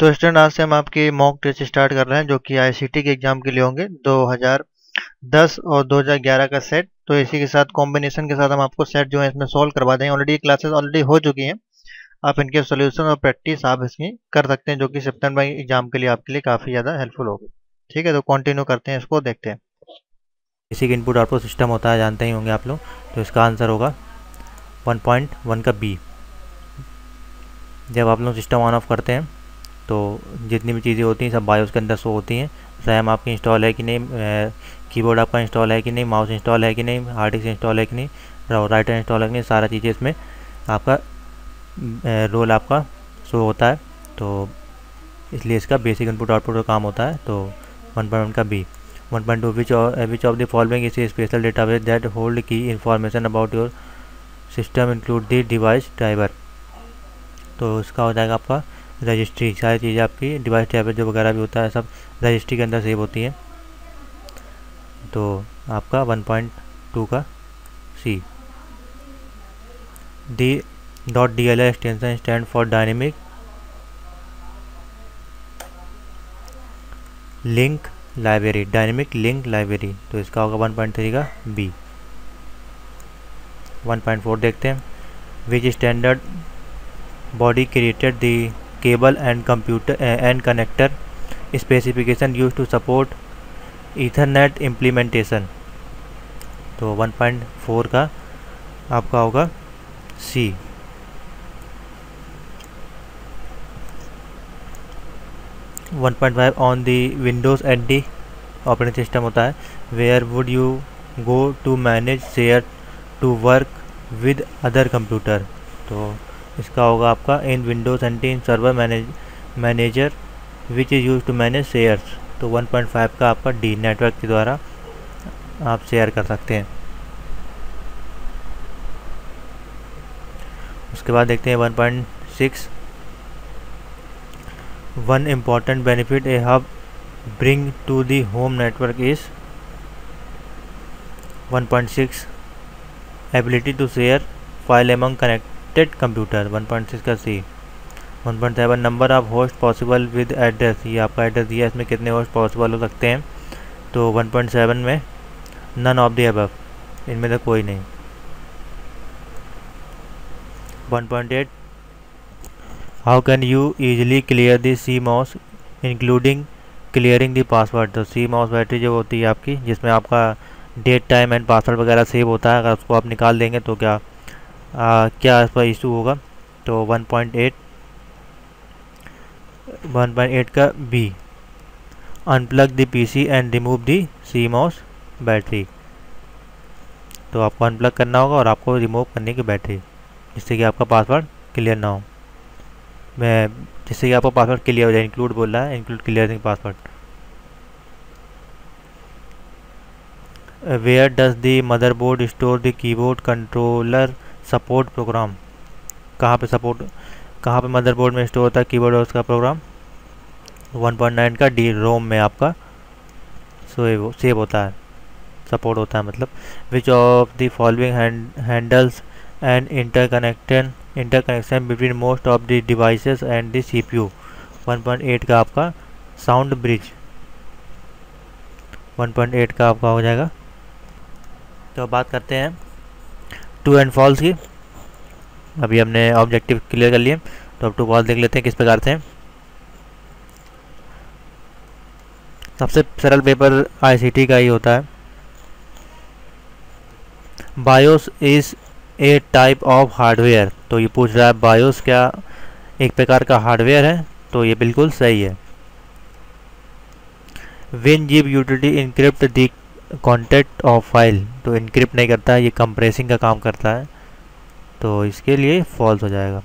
तो स्टूडेंट, आज से हम आपकी मॉक टेस्ट स्टार्ट कर रहे हैं जो कि आईसीटी के एग्जाम के लिए होंगे 2010 और 2011 का सेट। तो इसी के साथ कॉम्बिनेशन के साथ हम आपको सेट जो है इसमें सॉल्व करवा देंगे। ऑलरेडी क्लासेस ऑलरेडी हो चुकी हैं, आप इनके सॉल्यूशन और प्रैक्टिस आप इसकी कर सकते हैं, जो कि सितंबर एग्जाम के लिए आपके लिए काफ़ी ज़्यादा हेल्पफुल होगी। ठीक है, तो कंटिन्यू करते हैं, इसको देखते हैं। बेसिक इनपुट आउटपुट सिस्टम होता है, जानते ही होंगे आप लोग। तो इसका आंसर होगा 1.1 का बी। जब आप लोग सिस्टम ऑन ऑफ करते हैं तो जितनी भी चीज़ें होती हैं सब बायोस के अंदर शो होती हैं। रैम आपकी इंस्टॉल है कि नहीं, कीबोर्ड आपका इंस्टॉल है कि नहीं, माउस इंस्टॉल है कि नहीं, हार्ड डिस्क इंस्टॉल है कि नहीं, राइटर इंस्टॉल है कि नहीं, सारा चीज़ें इसमें आपका रोल आपका शो होता है। तो इसलिए इसका बेसिक इनपुट आउटपुट का काम होता है। तो 1.1 का B. 1.2 which of the following is a special database that hold key information about your system include the device driver. तो इसका हो जाएगा आपका रजिस्ट्री। सारी चीज़ें आपकी डिवाइस ड्राइवर जो वगैरह भी होता है सब रजिस्ट्री के अंदर सेव होती हैं। तो आपका 1.2 का C. D .dll extension stand for dynamic link library, dynamic link library. तो इसका होगा 1.3 का बी। 1.4 देखते हैं। Which standard body created the cable and computer and connector specification use to support Ethernet implementation. तो 1.4 का आपका होगा C. 1.5 on the Windows NT operating system होता है। Where would you go to manage share to work with other computer. तो इसका होगा आपका in Windows NT in server manager which is use to manage shares. तो 1.5 का आपका D, network के द्वारा आप शेयर कर सकते हैं। उसके बाद देखते हैं 1.6। One important benefit a hub bring to the home network is. 1.6 ability to share file among connected computer. 1.6 का C. 1.7 number of host possible with address. ये आपका एड्रेस दिया है, इसमें कितने होस्ट पॉसिबल हो सकते हैं। तो 1.7 में नन ऑफ द अबव, इनमें से कोई नहीं। 1.8 how can you easily clear the CMOS including clearing the password. तो सी मॉस बैटरी जो होती है आपकी, जिसमें आपका डेट टाइम एंड पासवर्ड वगैरह सेव होता है, अगर उसको आप निकाल देंगे तो क्या इस पर इशू होगा। तो 1.8 का B. Unplug the PC and remove the CMOS battery. तो आपको अनप्लग करना होगा और आपको रिमूव करने की बैटरी, जिससे कि आपका पासवर्ड क्लियर ना हो। जिससे कि आपका पासवर्ड क्लियर हो जाए। इंक्लूड बोल रहा है, include clearing password. Where does the motherboard store the keyboard controller support program. कहाँ पे मदरबोर्ड में स्टोर होता है कीबोर्ड और उसका प्रोग्राम। 1.9 का डी, रोम में आपका सेव होता है, सपोर्ट होता है मतलब। विच of the following handles and interconnection between most of the devices and the CPU. 1.8 का आपका साउंड ब्रिज। 1.8 का आपका हो जाएगा। तो बात करते हैं ट्रू एंड फॉल्स की। अभी हमने ऑब्जेक्टिव क्लियर कर लिए, तो अब ट्रू फॉल्स देख लेते हैं किस प्रकार से। सबसे सरल पेपर आईसीटी का ही होता है। BIOS is a type of hardware. तो ये पूछ रहा है बायोस क्या एक प्रकार का हार्डवेयर है, तो ये बिल्कुल सही है। WinZip utility encrypt the content of file. तो इनक्रिप्ट नहीं करता है, ये कंप्रेसिंग का काम करता है, तो इसके लिए फॉल्स हो जाएगा।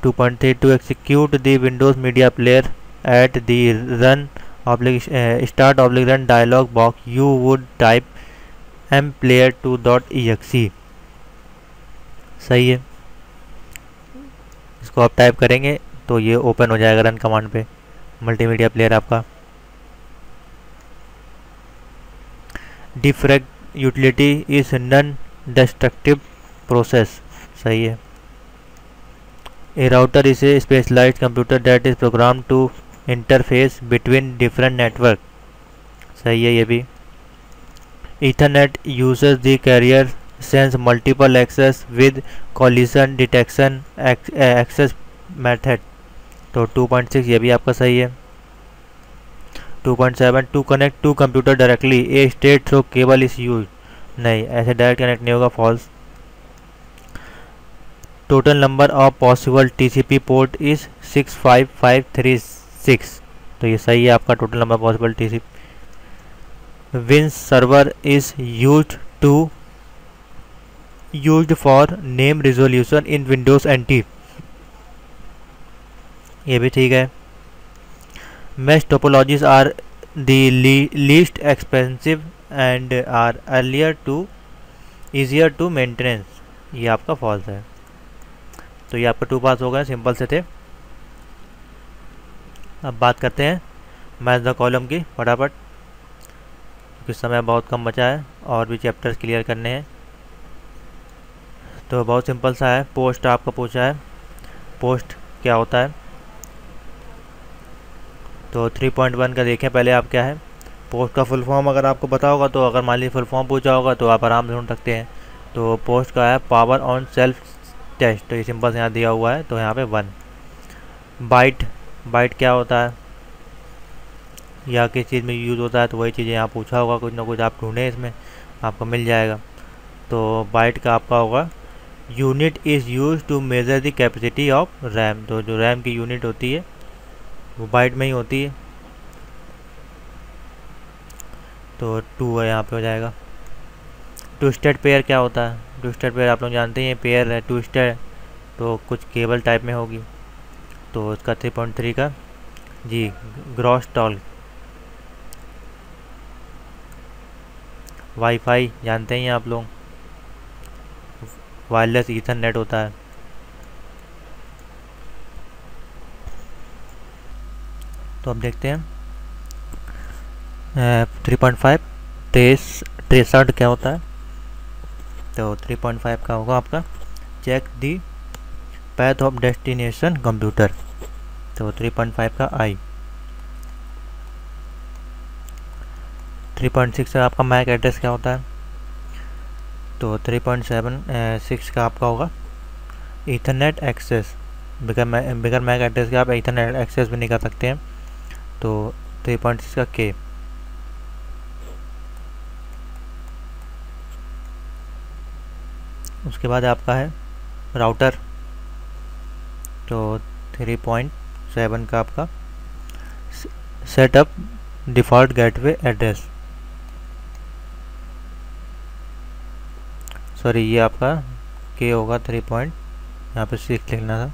2.3 to execute the Windows Media Player at the run start run dialog box you would type mplayer2.exe। सही है, इसको आप टाइप करेंगे तो ये ओपन हो जाएगा रन कमांड पे मल्टीमीडिया प्लेयर आपका। Defrag utility is non destructive process. सही है। A router is a specialised computer that is program to interface between different network. सही है ये भी। Ethernet uses the carrier sense multiple access with collision detection access method. तो 2.6 ये भी आपका सही है। 2.7 to connect to computer directly a straight through cable is use. नहीं, ऐसे डायरेक्ट कनेक्ट नहीं होगा, false. Total number of possible TCP port is 65536। तो ये सही है आपका। टोटल नंबर पॉसिबल टीसीपी विन server is used for name resolution in Windows NT. ये भी ठीक है। mesh topologies are the least expensive and are easier to maintenance। ये आपका फॉल्स है। तो ये आपका 2 पास हो गए, सिंपल से थे। अब बात करते हैं मैच द कॉलम की फटाफट, क्योंकि समय बहुत कम बचा है और भी चैप्टर्स क्लियर करने हैं। तो बहुत सिंपल सा है। पोस्ट आपका पूछा है, पोस्ट क्या होता है। तो 3.1 का देखें पहले आप क्या है। पोस्ट का फुल फॉर्म अगर आपको पता होगा, तो अगर मान लीजिए फुल फॉर्म पूछा होगा तो आप आराम से ढूंढ सकते हैं। तो पोस्ट का है पावर ऑन सेल्फ टेस्ट। तो ये सिंपल से यहाँ दिया हुआ है, तो यहाँ पे 1। बाइट क्या होता है या किस चीज़ में यूज़ होता है, तो वही चीज़ें यहाँ पूछा होगा। कुछ ना कुछ आप ढूंढें, इसमें आपको मिल जाएगा। तो बाइट का आपका होगा unit is use to measure the capacity of RAM. तो जो रैम की यूनिट होती है वो बाइट में ही होती है। तो 2 है यहाँ पे हो जाएगा। ट्विस्टेड पेयर क्या होता है। ट्विस्टेड पेयर आप लोग जानते हैं, पेयर है ट्विस्टेड, तो कुछ केबल टाइप में होगी। तो इसका 3.3 का जी ग्रॉस टॉल। वाईफाई जानते हैं आप लोग, वायरलेस ईथरनेट होता है। तो अब देखते हैं 3.5 ट्रेसर्ड क्या होता है। तो 3.5 का होगा आपका check the path of destination computer. तो 3.5 का आई। 3.6 का आपका मैक एड्रेस क्या होता है। तो 3.6 का आपका होगा ईथरनेट एक्सेस। बिगर मैक एड्रेस के आप ईथरनेट एक्सेस भी नहीं कर सकते हैं। तो 3.6 का के। उसके बाद आपका है राउटर। तो 3.7 का आपका setup default gateway address. Sorry, ये आपका के होगा 3. यहाँ पे 6 लिखना था,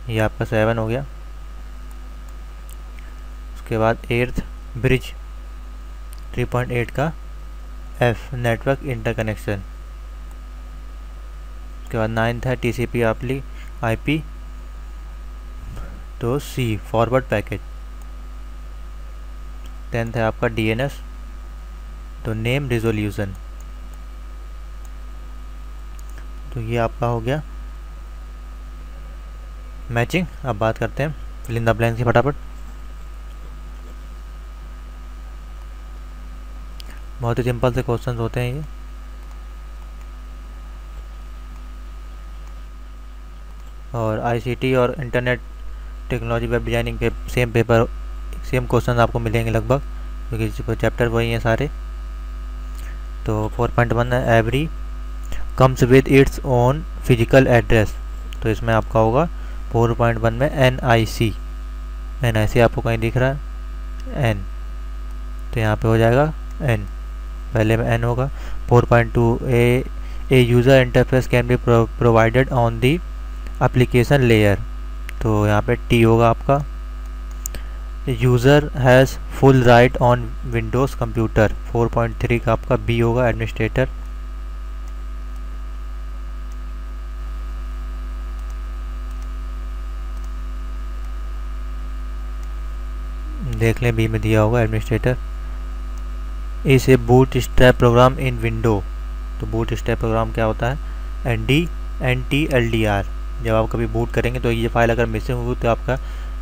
ये आपका 7 हो गया। उसके बाद 8th ब्रिज 3.8 का एफ नेटवर्क इंटरकनेक्शन। उसके बाद 9th है टीसीपी आईपी, तो सी फॉरवर्ड पैकेज। 10th है आपका डीएनएस, तो नेम रिजोल्यूशन। तो ये आपका हो गया मैचिंग। अब बात करते हैं फिल इन द ब्लैंक्स की फटाफट। बहुत ही सिंपल से क्वेश्चंस होते हैं ये। और आईसीटी और इंटरनेट टेक्नोलॉजी वेब डिजाइनिंग के सेम क्वेश्चन आपको मिलेंगे लगभग, क्योंकि चैप्टर वही हैं सारे। तो 4.1 है every comes with its own physical address. तो इसमें आपका होगा 4.1 में NIC आपको कहीं दिख रहा है N, तो यहाँ पे हो जाएगा N, पहले में N होगा। 4.2 ए user interface can be provided on the application layer. तो यहाँ पे T होगा आपका। User has full right on Windows computer. 4.3 का आपका B होगा एडमिनिस्ट्रेटर। देख लें बी में दिया होगा administrator. Is a bootstrap program in window. तो बूट स्ट्रैप प्रोग्राम क्या होता है। NTLDR जब आप कभी बूट करेंगे तो ये फाइल अगर मिसिंग होगी तो आपका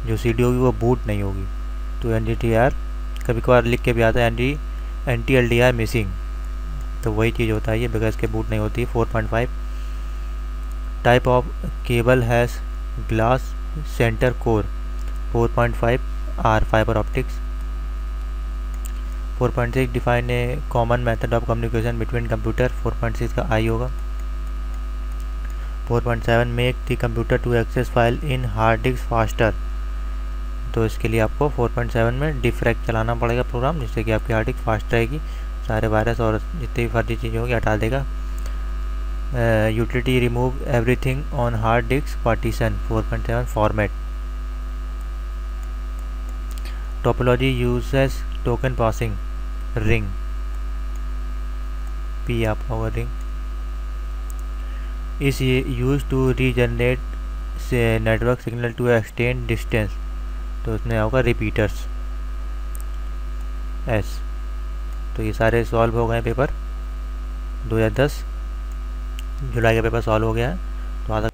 जो CD होगी वो बूट नहीं होगी। तो NGTR कभी कभार लिख के भी आता है NTLDR मिसिंग, तो वही चीज़ होता है ये, बगैर के बूट नहीं होती है। 4.5 type of cable has glass centre core. 4.5 are fibre optics. 4.6 define a common method of communication between computer. 4.6 का आई होगा। 4.7 make the computer to access file in hard disk faster. तो इसके लिए आपको 4.7 में डिफ्रैक्ट चलाना पड़ेगा प्रोग्राम, जिससे कि आपकी हार्ड डिस्क फास्ट रहेगी, सारे वायरस और जितनी भी फर्जी चीज़ें होगी हटा देगा। Utility remove everything on hard disk partition. 4.7 format. Topology uses token passing ring. P आपका होगा ring. Is use to regenerate से network signal to extend distance. तो इसमें होगा रिपीटर्स एस। तो ये सारे सॉल्व हो गए पेपर। 2010 जुलाई का पेपर सॉल्व हो गया है। तो आज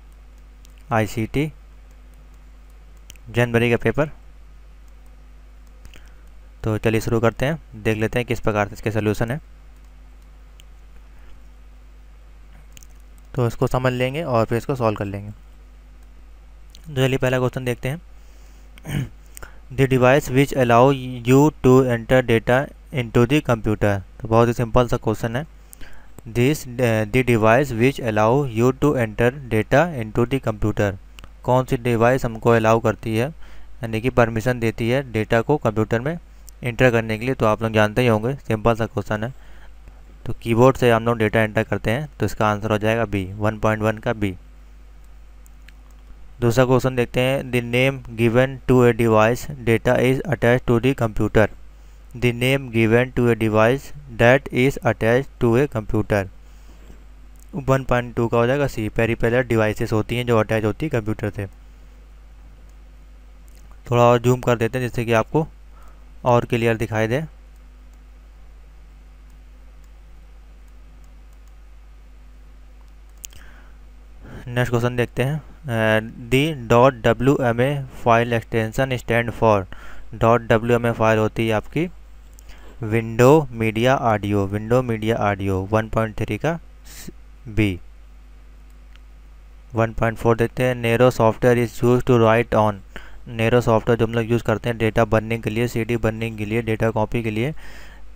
ICT जनवरी का पेपर। तो चलिए शुरू करते हैं, देख लेते हैं किस प्रकार से इसके सोल्यूशन है। तो इसको समझ लेंगे और फिर इसको सॉल्व कर लेंगे। तो चलिए पहला क्वेश्चन देखते हैं। The device which allow you to enter data into the computer. तो बहुत ही सिंपल सा क्वेश्चन है। The device which allow you to enter data into the computer. कौन सी डिवाइस हमको अलाउ करती है, यानी कि परमिशन देती है डेटा को कंप्यूटर में एंटर करने के लिए। तो आप लोग जानते ही होंगे, सिंपल सा क्वेश्चन है। तो कीबोर्ड से हम लोग डेटा एंटर करते हैं, तो इसका आंसर हो जाएगा बी, 1.1 का बी। दूसरा क्वेश्चन देखते हैं। The name given to a device that is attach to the computer. The name given to a device that is attach to a computer. 1.2 का हो जाएगा सी, पेरिफेरल डिवाइसेस होती हैं जो अटैच होती है कंप्यूटर से। थोड़ा और जूम कर देते हैं जिससे कि आपको और क्लियर दिखाई दे। नेक्स्ट क्वेश्चन देखते हैं। The .wma file extension stand for. .wma file होती है आपकी Window Media Audio. Window Media Audio 1.3 का बी। 1.4 देखते हैं। Nero software is use to write on. Nero software जो हम लोग यूज़ करते हैं डेटा बनने के लिए, CD बनने के लिए, डेटा कॉपी के लिए,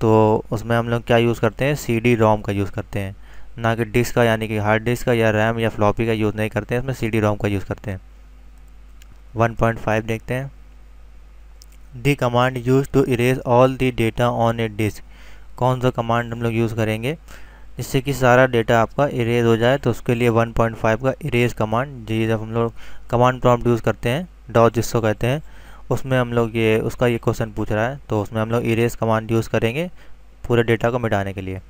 तो उसमें हम लोग क्या यूज़ करते हैं, CD-ROM का यूज़ करते हैं, ना कि डिस्क का, यानी कि हार्ड डिस्क का या रैम या फ्लॉपी का यूज़ नहीं करते हैं, इसमें CD-ROM का यूज़ करते हैं। 1.5 देखते हैं। The command use to erase all the data on a disk. कौन सा कमांड हम लोग यूज़ करेंगे जिससे कि सारा डेटा आपका इरेज हो जाए, तो उसके लिए 1.5 का इरेज कमांड। जी जब हम लोग कमांड प्रॉम्प्ट यूज़ करते हैं, डॉट जिसको कहते हैं, उसमें हम लोग ये क्वेश्चन पूछ रहा है, तो उसमें हम लोग इरेज कमांड यूज़ करेंगे पूरे डेटा को मिटाने के लिए।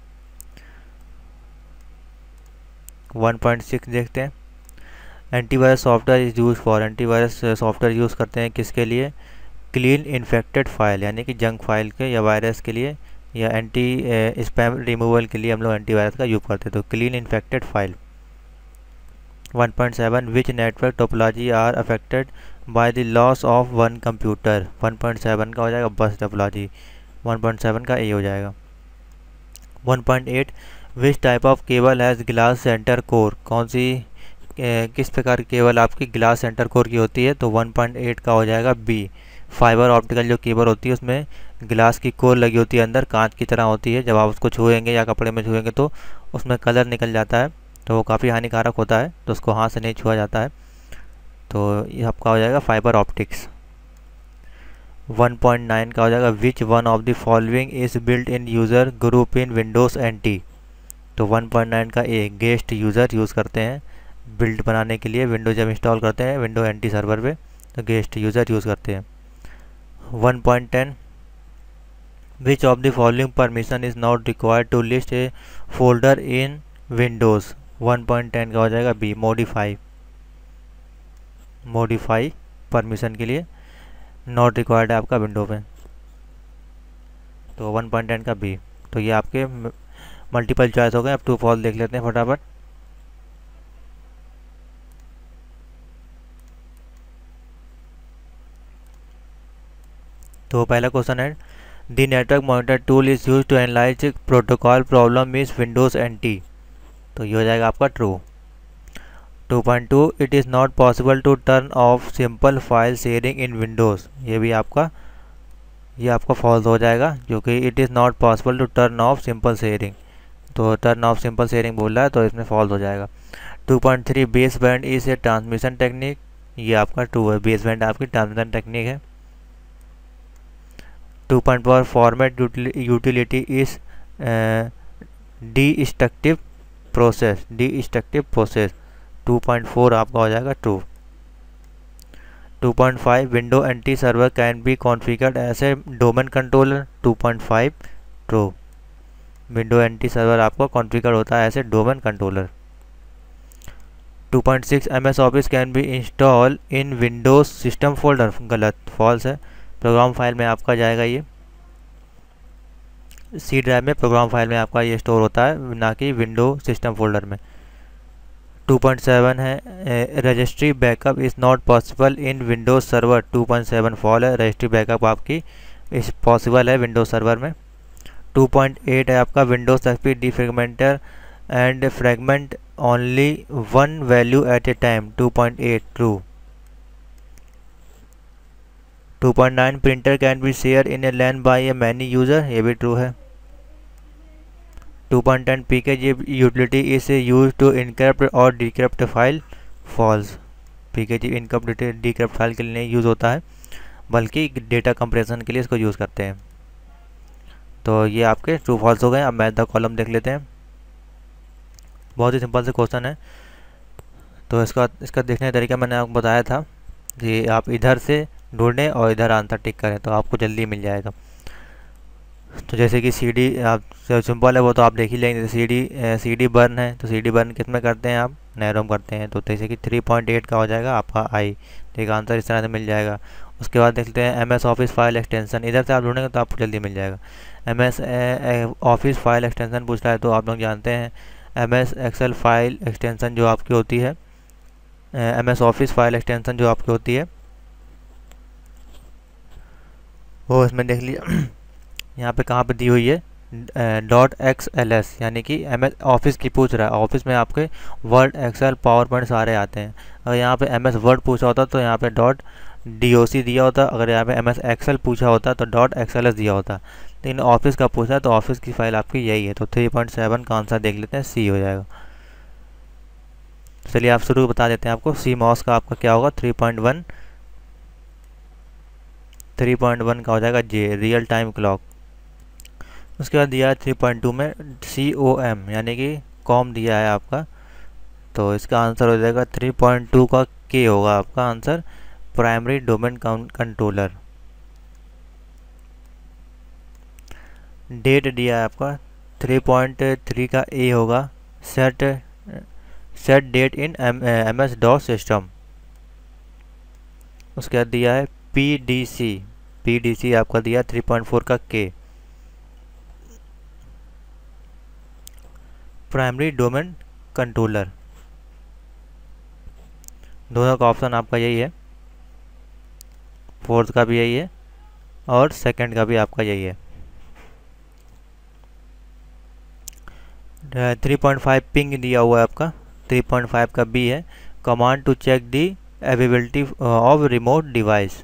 1.6 देखते हैं। Antivirus software is use for. Antivirus software use करते हैं किसके लिए, क्लीन इन्फेक्टेड फाइल, यानी कि जंक फाइल के या वायरस के लिए, या एंटी स्पैम रिमूवल के लिए हम लोग एंटीवायरस का यूज़ करते हैं, तो clean infected file. 1.7 which network topology are affected by the loss of one computer. 1.7 का हो जाएगा बस टोपोलॉजी। 1.7 का ए हो जाएगा। 1.8 which type of cable has glass centre core. कौन सी किस प्रकार की केबल आपकी ग्लास सेंटर कोर की होती है, तो 1.8 का हो जाएगा बी। फाइबर ऑप्टिकल जो केबल होती है उसमें ग्लास की कोर लगी होती है अंदर, कांच की तरह होती है। जब आप उसको छुएंगे या कपड़े में छुएंगे तो उसमें कलर निकल जाता है, तो वो काफ़ी हानिकारक होता है, तो उसको हाथ से नहीं छुआ जाता है। तो ये आपका हो जाएगा फाइबर ऑप्टिक्स। 1.9 का हो जाएगा which one of the following is built in user group in Windows NT। तो 1.9 का ए, गेस्ट यूज़र यूज़ करते हैं बिल्ड बनाने के लिए, विंडो जब इंस्टॉल करते हैं विंडो NT सर्वर पे, तो गेस्ट यूज़र यूज़ करते हैं। 1.10 which of the following permission is not required to list a folder in Windows. 1.10 का हो जाएगा बी, मॉडिफाई परमिशन के लिए नॉट रिक्वायर्ड है आपका विंडो पे, तो 1.10 का बी। तो ये आपके मल्टीपल चॉइस हो गए। अब टू फॉल्स देख लेते हैं फटाफट। तो पहला क्वेश्चन है the network monitor tool is use to analyse protocol problem is Windows NT, तो ये हो जाएगा आपका true. 2.2 it is not possible to turn off simple file sharing in Windows, ये आपका फॉल्स हो जाएगा, क्योंकि it is not possible to turn off simple sharing, तो टर्न ऑफ सिंपल शेयरिंग बोल रहा है तो इसमें फॉल्स हो जाएगा। 2.3 baseband is a transmission technique, ये आपका ट्रू है, बेस बैंड आपकी ट्रांसमिशन टेक्निक है। 2.4 format utility is destructive process, 2.4 आपका हो जाएगा true. 2.5 window NT server can be configured as a domain controller, 2.5 true, window NT server आपको configure होता है as a domain controller. 2.6 MS office can be install in windows system folder, गलत, false है, program file में आपका जाएगा, ये C drive में प्रोग्राम फाइल में आपका ये स्टोर होता है, ना कि विंडो सिस्टम फोल्डर में। 2.7 है registry backup is not possible in Windows server, 2.7 fall है, रजिस्ट्री बैकअप आपकी इस पॉसिबल है विंडोज सर्वर में। 2.8 है आपका Windows XP defragmenter and fragment only one value at a time, 2.8 true. 2.9 printer can be share in a LAN by a many user, ये भी true है। 2.10 package utility is use to encrypt और decrypt file, false, package encrypt decrypt file के लिए नहीं use होता है, बल्कि डेटा कंप्रेशन के लिए इसको यूज़ करते हैं। तो ये आपके ट्रू फॉल्स हो गए। अब मैच द कॉलम देख लेते हैं, बहुत ही सिंपल से क्वेश्चन है। तो इसका देखने का तरीका मैंने आपको बताया था कि आप इधर से ढूंढें और इधर आंसर टिक करें तो आपको जल्दी मिल जाएगा। तो जैसे कि CD आप सिंपल है वो तो आप देख ही लेंगे, CD बर्न है, तो CD बर्न किस में करते हैं आप, नैरोम करते हैं, तो जैसे कि 3.8 का हो जाएगा आपका I, ठीक, आंसर इस तरह से मिल जाएगा। उसके बाद देखते हैं MS ऑफिस फाइल एक्सटेंशन, इधर से आप ढूंढेंगे तो आपको जल्दी मिल जाएगा। MS ऑफिस फाइल एक्सटेंशन पूछ रहा है तो आप लोग जानते हैं MS एक्सेल फाइल एक्सटेंशन जो आपकी होती है, MS ऑफिस फाइल एक्सटेंशन जो आपकी होती है वो इसमें देख लिया यहाँ पे कहाँ पे दी हुई है, .xls, यानी कि MS ऑफिस की पूछ रहा है। ऑफिस में आपके वर्ड, एक्सेल, पावर पॉइंट सारे आते हैं। अगर यहाँ पे MS वर्ड पूछा होता तो यहाँ पे .doc दिया होता, अगर यहाँ पे MS एक्सेल पूछा होता तो .xls दिया होता, लेकिन ऑफिस का पूछा तो ऑफिस की फाइल आपकी यही है, तो 3.7 का आंसर देख लेते हैं, C हो जाएगा। चलिए आप शुरू बता देते हैं आपको, CMOS का आपका क्या होगा, 3.1 का हो जाएगा J, रियल टाइम क्लॉक। उसके बाद दिया है 3.2 में COM, यानी कि कॉम दिया है आपका, तो इसका आंसर हो जाएगा 3.2 का K होगा आपका answer, primary domain controller. Date दिया है आपका 3.3 का A होगा, set date in MS DOS सिस्टम। उसके बाद दिया है PDC आपका दिया 3.4 का K, प्राइमरी डोमेन कंट्रोलर। दोनों का ऑप्शन आपका यही है, फोर्थ का भी यही है और सेकंड का भी आपका यही है। 3.5 पिंग दिया हुआ है आपका, 3.5 का B है, command to check the availability of remote device,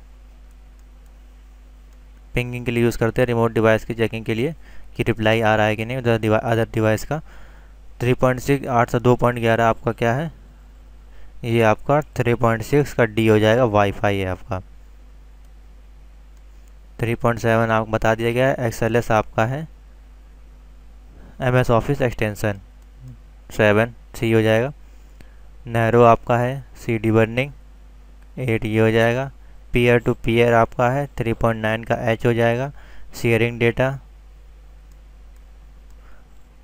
pinging के लिए यूज़ करते हैं रिमोट डिवाइस की चेकिंग के लिए कि रिप्लाई आ रहा है कि नहीं अदर डिवाइस का। 3.6 8 से 2.11 आपका क्या है, ये आपका 3.6 का D हो जाएगा, वाईफाई है आपका। 3.7 आपको बता दिया गया है, XLS आपका है, MS ऑफिस एक्सटेंशन 7 C हो जाएगा। नैरो आपका है CD बर्निंग 8, ये हो जाएगा। पीयर टू पीयर आपका है 3.9 का H हो जाएगा। शेयरिंग डेटा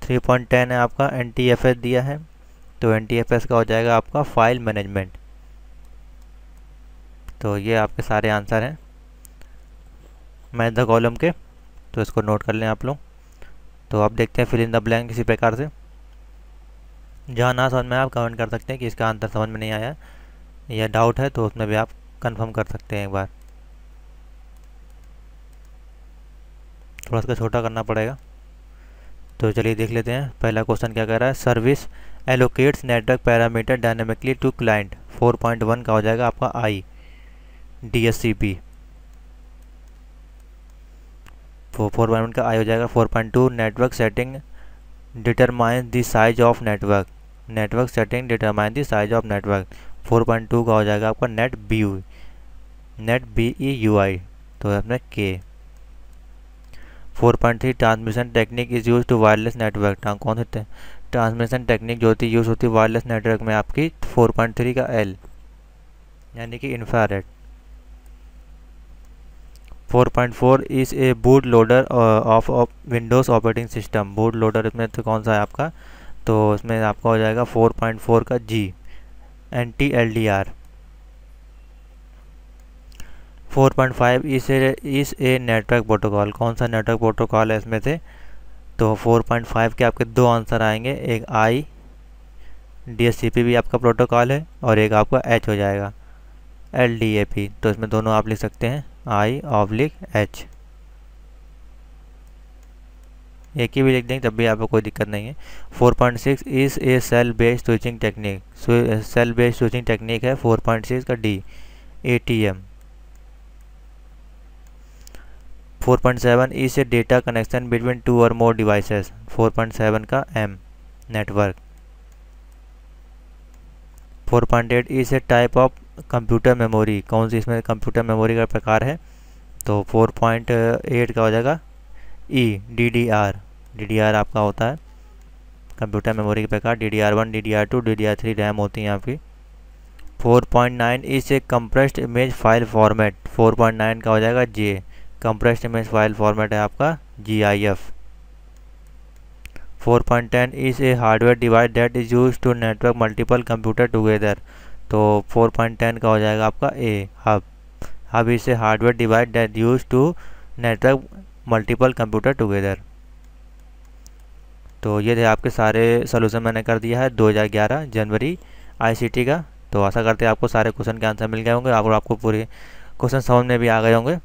3.10 है आपका। NTFS दिया है तो NTFS का हो जाएगा आपका फाइल मैनेजमेंट। तो ये आपके सारे आंसर हैं मैथ द कॉलम के, तो इसको नोट कर लें आप लोग। तो आप देखते हैं फिल इन द ब्लैंक इसी प्रकार से, जहाँ ना समझ में आप कमेंट कर सकते हैं कि इसका आंसर समझ में नहीं आया या डाउट है तो उसमें भी आप कंफर्म कर सकते हैं एक बार। थोड़ा सा छोटा करना पड़ेगा। तो चलिए देख लेते हैं पहला क्वेश्चन क्या कह रहा है। Service allocates network parameter dynamically to client. 4.1 का हो जाएगा आपका आई DSCP। 4.1 का आई हो जाएगा। 4.2 network setting determine the size of network. Network setting determine the size of network. 4.2 का हो जाएगा आपका नेट BEUI, तो अपने के। 4.3 transmission technique is use to wireless network. कौन से ट्रांसमिशन टेक्निक जो होती है यूज़ होती है वायरलेस नेटवर्क में आपकी। 4.3 का एल यानी कि infrared. 4.4 is a boot loader of Windows operating system. Boot loader इसमें तो कौन सा है आपका, तो इसमें आपका हो जाएगा 4.4 का G anti LDR। 4.5 is a network protocol. कौन सा नेटवर्क प्रोटोकॉल है इसमें से, तो 4.5 के आपके दो आंसर आएंगे, एक आई DSCP भी आपका प्रोटोकॉल है और एक आपका एच हो जाएगा LDAP। तो इसमें दोनों आप लिख सकते हैं I/H, एक ही भी लिख देंगे तब भी आपको कोई दिक्कत नहीं है। 4.6 is a cell based switching technique. Cell based switching technique है 4.6 का D ATM। 4.7 is a data connection between 2 और मोर डिवाइसेस। 4.7 का M network. 4.8 is a type of computer memory. कौन सी इसमें कंप्यूटर मेमोरी का प्रकार है, तो 4.8 का हो जाएगा DDR। DDR आपका होता है कंप्यूटर मेमोरी के प्रकार। DDR1 DDR2 DDR3 रैम होती है आपकी। 4.9 is a compressed image file format. 4.9 का हो जाएगा J compressed image file format है आपका GIF। 4.10 is a hardware device that is use to network multiple computer together. तो 4.10 का हो जाएगा आपका A hub is a hardware device that use to network multiple computer together. तो ये थे आपके सारे सोल्यूशन मैंने कर दिया है 2011 जनवरी ICT का। तो आशा करते हैं आपको सारे क्वेश्चन के आंसर मिल गए होंगे और आपको पूरे क्वेश्चन समझ में भी आ गए होंगे।